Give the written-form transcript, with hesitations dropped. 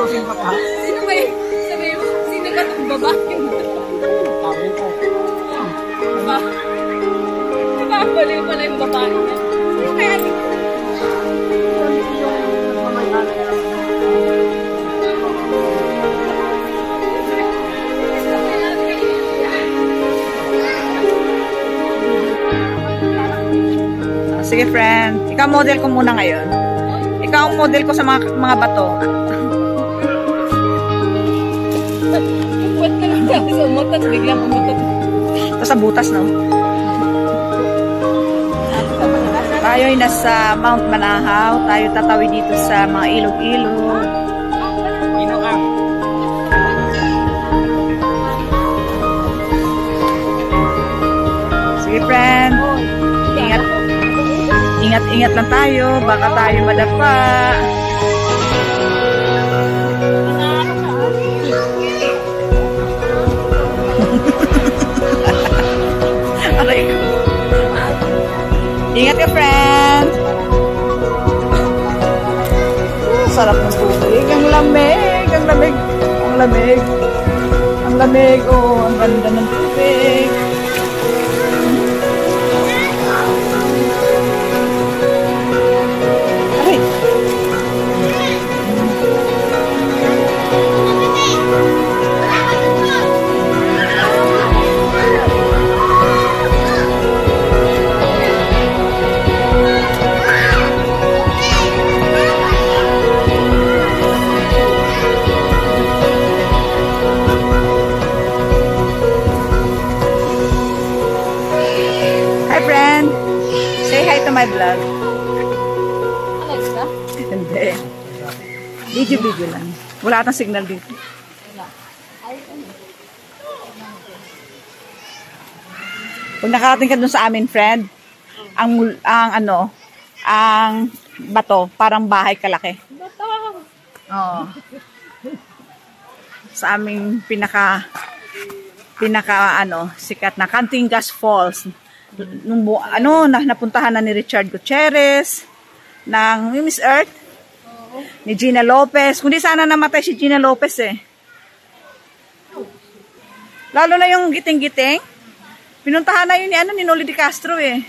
Sino ba yun? Sabi mo, sino ka itong babae? Nakakabaliw pala yung babae. Sino kaya ito? Sige friend, ikaw model ko muna ngayon. Ikaw ang model ko sa mga bato. Buat ka lang sa umutot, biglang umutot. Ito sa butas, no? Tayo ay nasa Mount Manahaw. Tayo tatawid dito sa mga ilog-ilog. Sige friend, ingat. Ingat-ingat lang tayo, baka tayo madapa. Aray ko. Ingat ka, friend. Sarap ng tubig. Ang lamig, ang lamig, ang lamig. Ang lamig, oh, ang ganda ng tubig. My vlog. Alexa? Hindi. Video lang. Wala atang signal dito. Kung nakarating ka dun sa amin, friend, ang bato, parang bahay kalaki. Bato! Oo. Sa aming pinaka sikat na Cantingas Falls. Nung napuntahan na ni Richard Gutierrez ng Miss Earth ni Gina Lopez. Kundi sana namatay si Gina Lopez eh. Lalo na yung giting-giting. Pinuntahan na yun ni Noli de Castro eh.